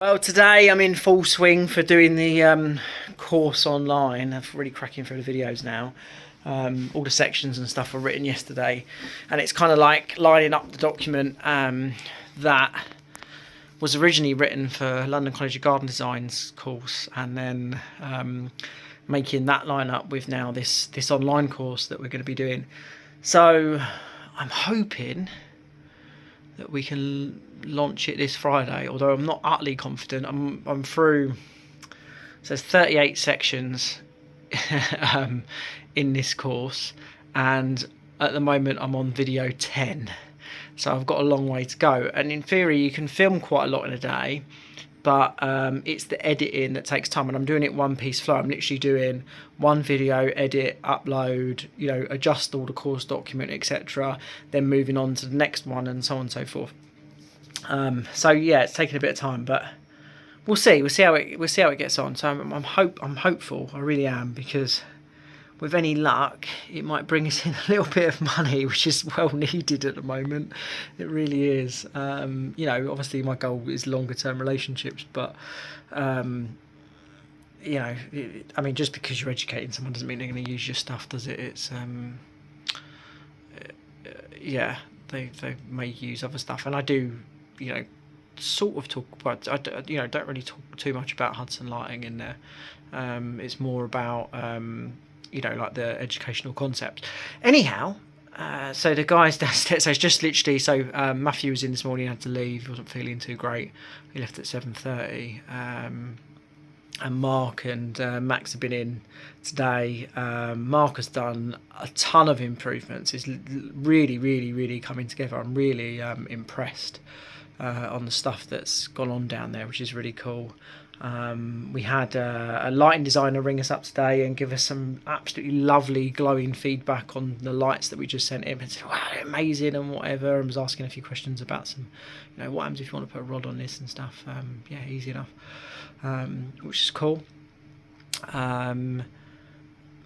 Well, today I'm in full swing for doing the course online. I'm really cracking through the videos now. All the sections and stuff were written yesterday, and it's kind of like lining up the document that was originally written for London College of Garden Design's course, and then making that line up with now this online course that we're going to be doing. So I'm hoping that we can launch it this Friday, although I'm not utterly confident. I'm through, so there's 38 sections in this course, and at the moment I'm on video 10, so I've got a long way to go. And in theory you can film quite a lot in a day, but it's the editing that takes time, and I'm doing it one piece flow. I'm literally doing one video, edit, upload, adjust all the course document, etc., then moving on to the next one, and so on and so forth. So yeah, it's taking a bit of time, but we'll see how it gets on. So I'm hopeful, I really am, because with any luck it might bring us in a little bit of money, which is well needed at the moment. It really is. Obviously my goal is longer term relationships, but just because you're educating someone doesn't mean they're going to use your stuff, does it? It's they may use other stuff, and I do sort of talk, but I don't really talk too much about Hudson Lighting in there. It's more about like the educational concept. Anyhow, so the guys downstairs, so it's just literally, Matthew was in this morning, had to leave, he wasn't feeling too great, he left at 7:30, and Mark and Max have been in today. Mark has done a ton of improvements. It's really coming together. I'm really impressed on the stuff that's gone on down there, which is really cool. We had a lighting designer ring us up today and give us some absolutely lovely glowing feedback on the lights that we just sent him, and said, wow, amazing and whatever, and was asking a few questions about some, what happens if you want to put a rod on this and stuff. Easy enough, which is cool. I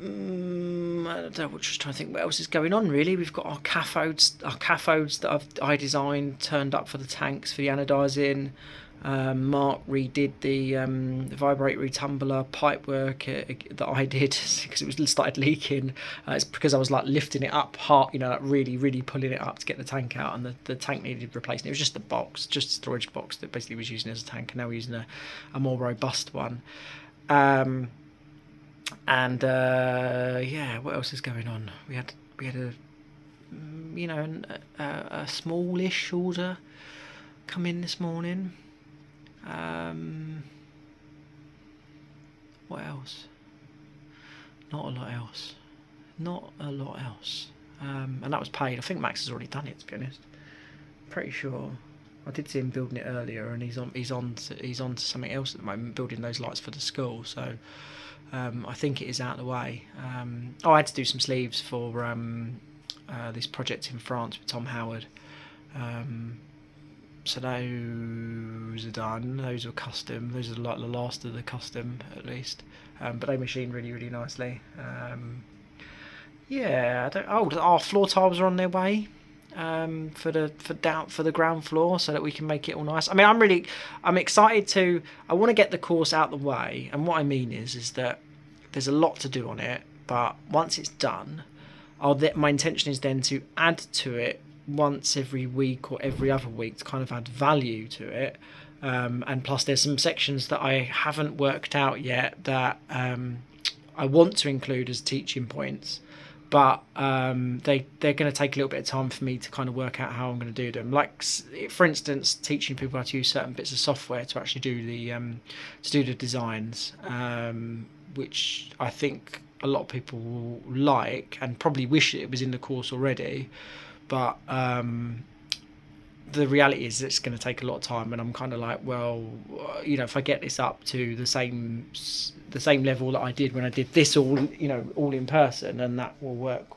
don't know, we're just trying to think what else is going on really. We've got our cathodes that I designed turned up for the tanks for the anodizing. Mark redid the vibrate retumbler pipe work that I did because it was started leaking. It's because I was like lifting it up hard, like really pulling it up to get the tank out, and the tank needed replacing. It was just a storage box that basically was using as a tank, and now we're using a more robust one. What else is going on? We had a smallish order come in this morning. What else? Not a lot else. And that was paid. I think Max has already done it, to be honest. Pretty sure. I did see him building it earlier, and he's on to something else at the moment, building those lights for the school. So I think it is out of the way. I had to do some sleeves for this project in France with Tom Howard. So those are done. Those are custom. Those are like the last of the custom, at least. But they machined really nicely. Our floor tiles are on their way for the ground floor, so that we can make it all nice. I mean, I'm excited to. I want to get the course out the way, and what I mean is that there's a lot to do on it. But once it's done, my intention is then to add to it once every week or every other week to kind of add value to it. And plus there's some sections that I haven't worked out yet that I want to include as teaching points, but they're going to take a little bit of time for me to kind of work out how I'm going to do them. Like, for instance, teaching people how to use certain bits of software to actually do the designs, which I think a lot of people will like and probably wish it was in the course already. But the reality is it's going to take a lot of time, and I'm kind of like, well, if I get this up to the same level that I did when I did this all in person, and that will work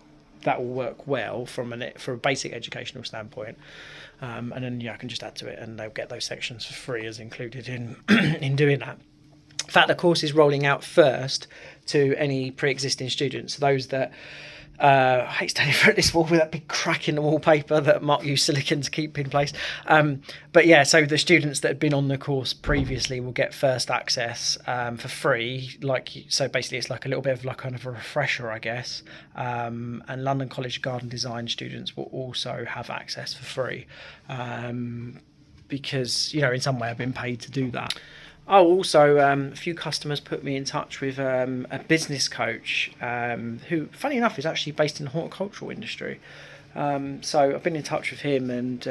well for a basic educational standpoint. And then I can just add to it, and they'll get those sections for free as included in in doing that. In fact, the course is rolling out first to any pre-existing students, those that I hate standing for this wall with that big crack in the wallpaper that Mark used silicon to keep in place. But yeah, so the students that had been on the course previously will get first access for free. So basically, it's like a little bit of like kind of a refresher, I guess. And London College of Garden Design students will also have access for free, because in some way I've been paid to do that. Oh, also, a few customers put me in touch with a business coach who, funny enough, is actually based in the horticultural industry. So I've been in touch with him, and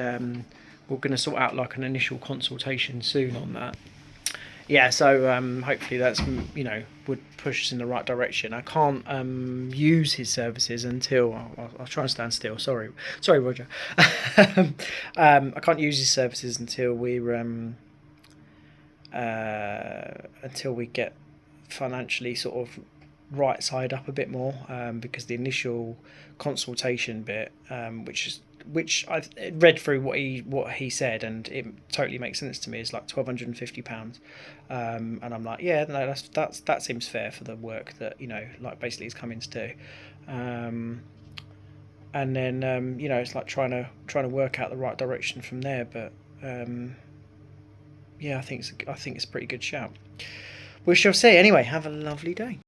we're going to sort out like an initial consultation soon on that. Yeah, so hopefully that's would push us in the right direction. I can't use his services until I'll try and stand still. Sorry, Roger. I can't use his services until we get financially sort of right side up a bit more, because the initial consultation bit, which I've read through what he said, and it totally makes sense to me, is like £1,250, and I'm like, yeah, no, that seems fair for the work that like basically he's coming to do, and then it's like trying to work out the right direction from there, but yeah, I think it's a pretty good shout. We shall see. Anyway, have a lovely day.